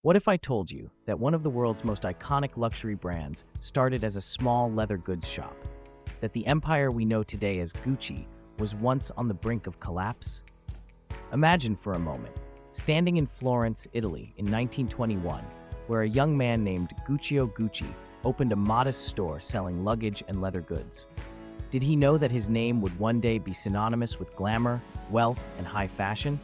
What if I told you that one of the world's most iconic luxury brands started as a small leather goods shop? That the empire we know today as Gucci was once on the brink of collapse? Imagine for a moment, standing in Florence, Italy in 1921, where a young man named Guccio Gucci opened a modest store selling luggage and leather goods. Did he know that his name would one day be synonymous with glamour, wealth, and high fashion?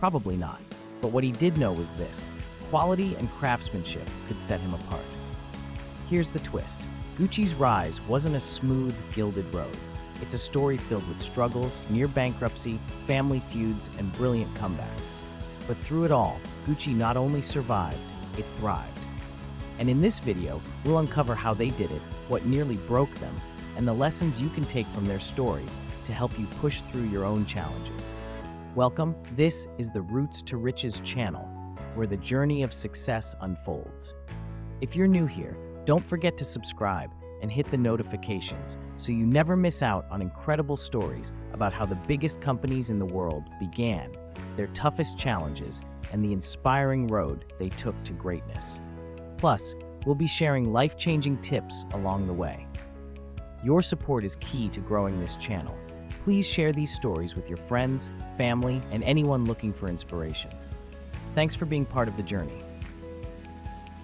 Probably not. But what he did know was this: quality and craftsmanship could set him apart. Here's the twist. Gucci's rise wasn't a smooth, gilded road. It's a story filled with struggles, near bankruptcy, family feuds, and brilliant comebacks. But through it all, Gucci not only survived, it thrived. And in this video, we'll uncover how they did it, what nearly broke them, and the lessons you can take from their story to help you push through your own challenges. Welcome, this is the Roots to Riches channel, where the journey of success unfolds. If you're new here, don't forget to subscribe and hit the notifications so you never miss out on incredible stories about how the biggest companies in the world began, their toughest challenges, and the inspiring road they took to greatness. Plus, we'll be sharing life-changing tips along the way. Your support is key to growing this channel. Please share these stories with your friends, family, and anyone looking for inspiration. Thanks for being part of the journey.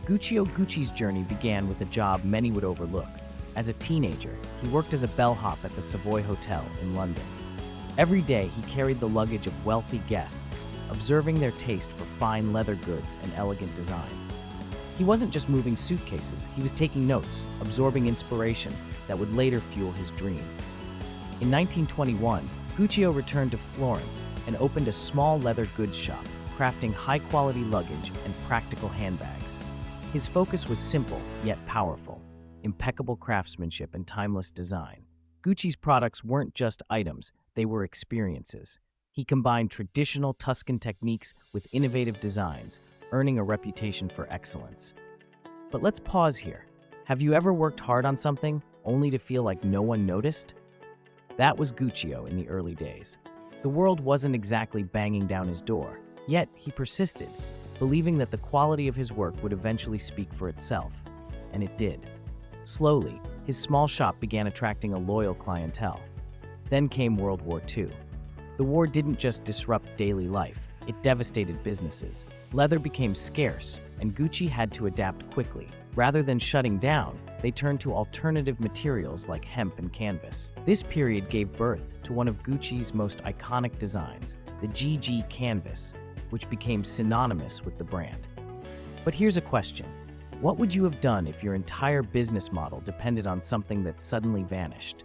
Guccio Gucci's journey began with a job many would overlook. As a teenager, he worked as a bellhop at the Savoy Hotel in London. Every day, he carried the luggage of wealthy guests, observing their taste for fine leather goods and elegant design. He wasn't just moving suitcases, he was taking notes, absorbing inspiration that would later fuel his dream. In 1921, Guccio returned to Florence and opened a small leather goods shop, crafting high-quality luggage and practical handbags. His focus was simple, yet powerful: impeccable craftsmanship and timeless design. Gucci's products weren't just items, they were experiences. He combined traditional Tuscan techniques with innovative designs, earning a reputation for excellence. But let's pause here. Have you ever worked hard on something, only to feel like no one noticed? That was Guccio in the early days. The world wasn't exactly banging down his door, yet he persisted, believing that the quality of his work would eventually speak for itself. And it did. Slowly, his small shop began attracting a loyal clientele. Then came World War II. The war didn't just disrupt daily life, it devastated businesses. Leather became scarce, and Gucci had to adapt quickly. Rather than shutting down, they turned to alternative materials like hemp and canvas. This period gave birth to one of Gucci's most iconic designs, the GG canvas, which became synonymous with the brand. But here's a question. What would you have done if your entire business model depended on something that suddenly vanished?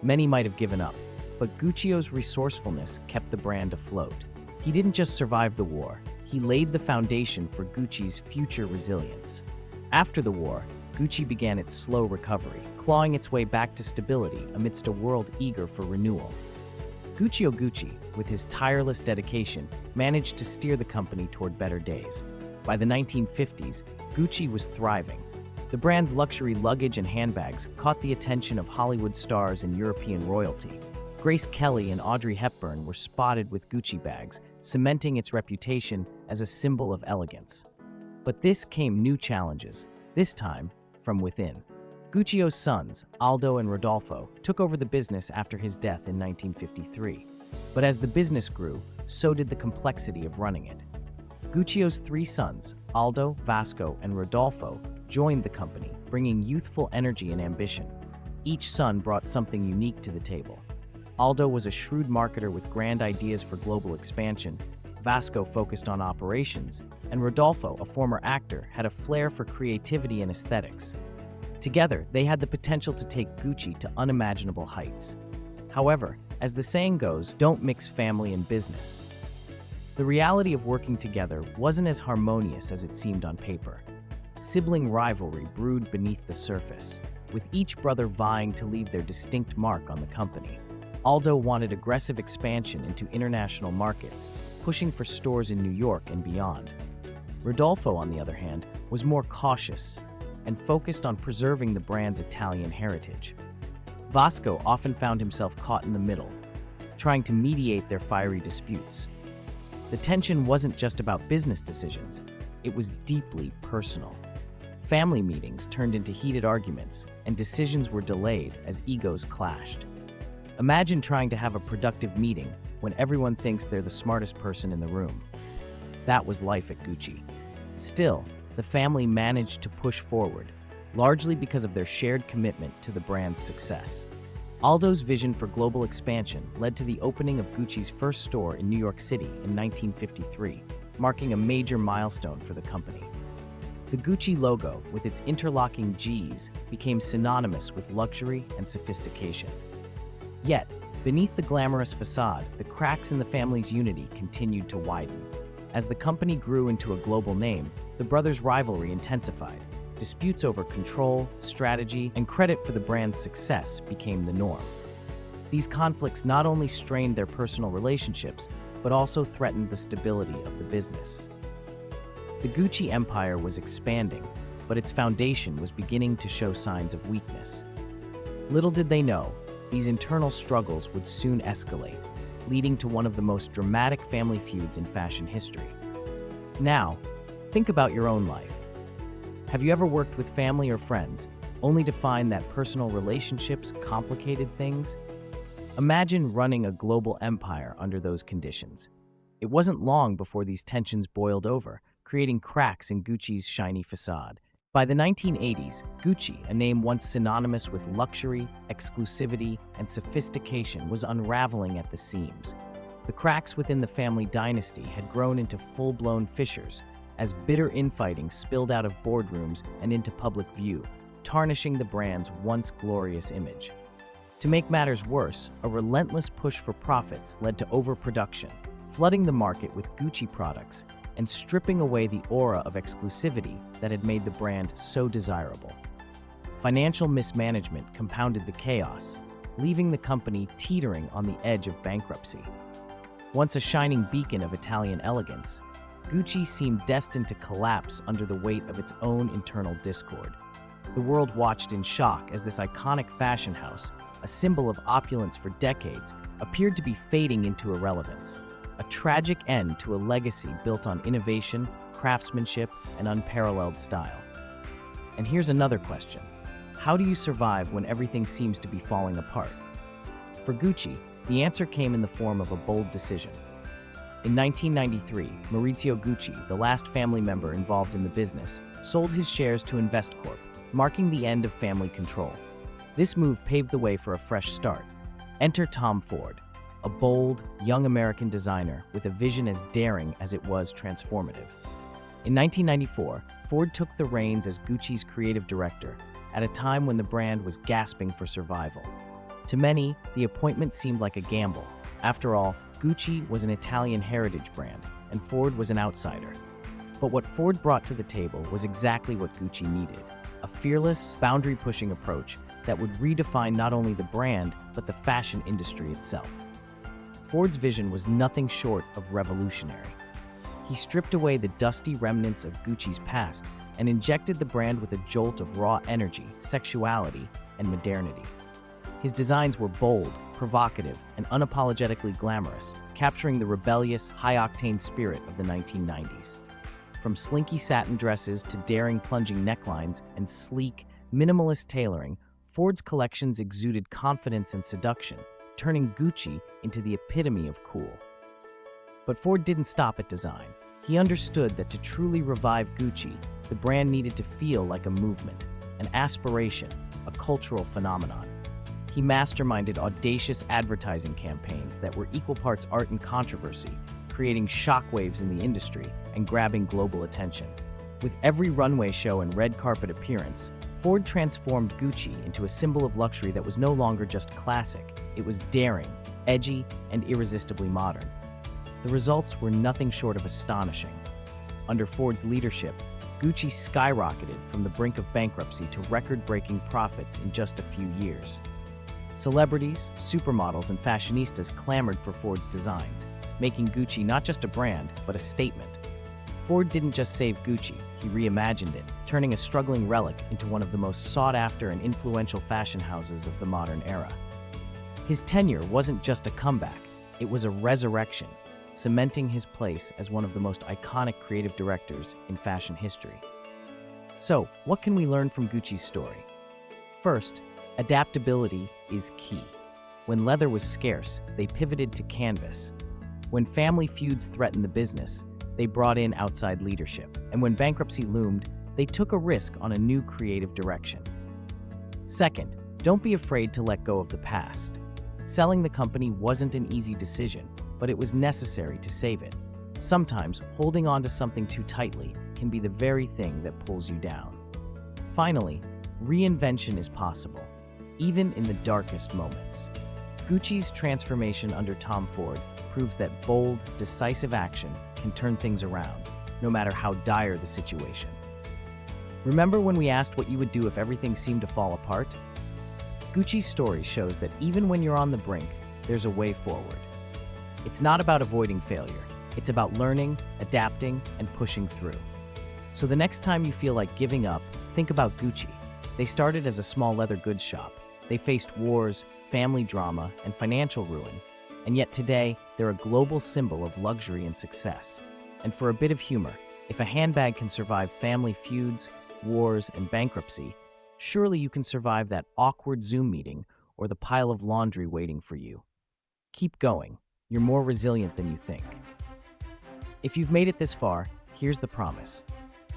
Many might have given up, but Guccio's resourcefulness kept the brand afloat. He didn't just survive the war, he laid the foundation for Gucci's future resilience. After the war, Gucci began its slow recovery, clawing its way back to stability amidst a world eager for renewal. Guccio Gucci, with his tireless dedication, managed to steer the company toward better days. By the 1950s, Gucci was thriving. The brand's luxury luggage and handbags caught the attention of Hollywood stars and European royalty. Grace Kelly and Audrey Hepburn were spotted with Gucci bags, cementing its reputation as a symbol of elegance. But this came new challenges, this time from within. Guccio's sons, Aldo and Rodolfo, took over the business after his death in 1953. But as the business grew, so did the complexity of running it. Guccio's three sons, Aldo, Vasco, and Rodolfo, joined the company, bringing youthful energy and ambition. Each son brought something unique to the table. Aldo was a shrewd marketer with grand ideas for global expansion. Vasco focused on operations, and Rodolfo, a former actor, had a flair for creativity and aesthetics. Together, they had the potential to take Gucci to unimaginable heights. However, as the saying goes, don't mix family and business. The reality of working together wasn't as harmonious as it seemed on paper. Sibling rivalry brewed beneath the surface, with each brother vying to leave their distinct mark on the company. Aldo wanted aggressive expansion into international markets, pushing for stores in New York and beyond. Rodolfo, on the other hand, was more cautious and focused on preserving the brand's Italian heritage. Vasco often found himself caught in the middle, trying to mediate their fiery disputes. The tension wasn't just about business decisions, it was deeply personal. Family meetings turned into heated arguments, and decisions were delayed as egos clashed. Imagine trying to have a productive meeting when everyone thinks they're the smartest person in the room. That was life at Gucci. Still, the family managed to push forward, largely because of their shared commitment to the brand's success. Aldo's vision for global expansion led to the opening of Gucci's first store in New York City in 1953, marking a major milestone for the company. The Gucci logo, with its interlocking G's, became synonymous with luxury and sophistication. Yet, beneath the glamorous facade, the cracks in the family's unity continued to widen. As the company grew into a global name, the brothers' rivalry intensified. Disputes over control, strategy, and credit for the brand's success became the norm. These conflicts not only strained their personal relationships, but also threatened the stability of the business. The Gucci empire was expanding, but its foundation was beginning to show signs of weakness. Little did they know, these internal struggles would soon escalate, leading to one of the most dramatic family feuds in fashion history. Now, think about your own life. Have you ever worked with family or friends, only to find that personal relationships complicated things? Imagine running a global empire under those conditions. It wasn't long before these tensions boiled over, creating cracks in Gucci's shiny facade. By the 1980s, Gucci, a name once synonymous with luxury, exclusivity, and sophistication, was unraveling at the seams. The cracks within the family dynasty had grown into full-blown fissures, as bitter infighting spilled out of boardrooms and into public view, tarnishing the brand's once glorious image. To make matters worse, a relentless push for profits led to overproduction, flooding the market with Gucci products and stripping away the aura of exclusivity that had made the brand so desirable. Financial mismanagement compounded the chaos, leaving the company teetering on the edge of bankruptcy. Once a shining beacon of Italian elegance, Gucci seemed destined to collapse under the weight of its own internal discord. The world watched in shock as this iconic fashion house, a symbol of opulence for decades, appeared to be fading into irrelevance. A tragic end to a legacy built on innovation, craftsmanship, and unparalleled style. And here's another question. How do you survive when everything seems to be falling apart? For Gucci, the answer came in the form of a bold decision. In 1993, Maurizio Gucci, the last family member involved in the business, sold his shares to Investcorp, marking the end of family control. This move paved the way for a fresh start. Enter Tom Ford, a bold, young American designer with a vision as daring as it was transformative. In 1994, Ford took the reins as Gucci's creative director at a time when the brand was gasping for survival. To many, the appointment seemed like a gamble. After all, Gucci was an Italian heritage brand, and Ford was an outsider. But what Ford brought to the table was exactly what Gucci needed: a fearless, boundary-pushing approach that would redefine not only the brand, but the fashion industry itself. Ford's vision was nothing short of revolutionary. He stripped away the dusty remnants of Gucci's past and injected the brand with a jolt of raw energy, sexuality, and modernity. His designs were bold, provocative, and unapologetically glamorous, capturing the rebellious, high-octane spirit of the 1990s. From slinky satin dresses to daring plunging necklines and sleek, minimalist tailoring, Ford's collections exuded confidence and seduction, turning Gucci into the epitome of cool. But Ford didn't stop at design. He understood that to truly revive Gucci, the brand needed to feel like a movement, an aspiration, a cultural phenomenon. He masterminded audacious advertising campaigns that were equal parts art and controversy, creating shockwaves in the industry and grabbing global attention. With every runway show and red carpet appearance, Ford transformed Gucci into a symbol of luxury that was no longer just classic. It was daring, edgy, and irresistibly modern. The results were nothing short of astonishing. Under Ford's leadership, Gucci skyrocketed from the brink of bankruptcy to record-breaking profits in just a few years. Celebrities, supermodels, and fashionistas clamored for Ford's designs, making Gucci not just a brand, but a statement. Ford didn't just save Gucci, he reimagined it, turning a struggling relic into one of the most sought-after and influential fashion houses of the modern era. His tenure wasn't just a comeback, it was a resurrection, cementing his place as one of the most iconic creative directors in fashion history. So, what can we learn from Gucci's story? First, adaptability is key. When leather was scarce, they pivoted to canvas. When family feuds threatened the business, they brought in outside leadership. And when bankruptcy loomed, they took a risk on a new creative direction. Second, don't be afraid to let go of the past. Selling the company wasn't an easy decision, but it was necessary to save it. Sometimes, holding on to something too tightly can be the very thing that pulls you down. Finally, reinvention is possible, even in the darkest moments. Gucci's transformation under Tom Ford proves that bold, decisive action can turn things around, no matter how dire the situation. Remember when we asked what you would do if everything seemed to fall apart? Gucci's story shows that even when you're on the brink, there's a way forward. It's not about avoiding failure. It's about learning, adapting, and pushing through. So the next time you feel like giving up, think about Gucci. They started as a small leather goods shop. They faced wars, family drama, and financial ruin. And yet today, they're a global symbol of luxury and success. And for a bit of humor, if a handbag can survive family feuds, wars, and bankruptcy, surely you can survive that awkward Zoom meeting or the pile of laundry waiting for you. Keep going. You're more resilient than you think. If you've made it this far, here's the promise.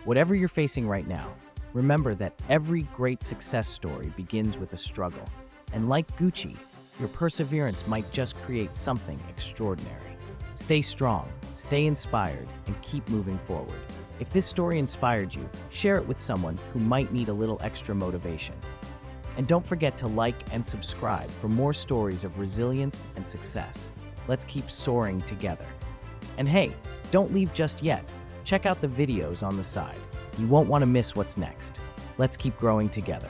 Whatever you're facing right now, remember that every great success story begins with a struggle. And like Gucci, your perseverance might just create something extraordinary. Stay strong, stay inspired, and keep moving forward. If this story inspired you, share it with someone who might need a little extra motivation. And don't forget to like and subscribe for more stories of resilience and success. Let's keep soaring together. And hey, don't leave just yet. Check out the videos on the side. You won't want to miss what's next. Let's keep growing together.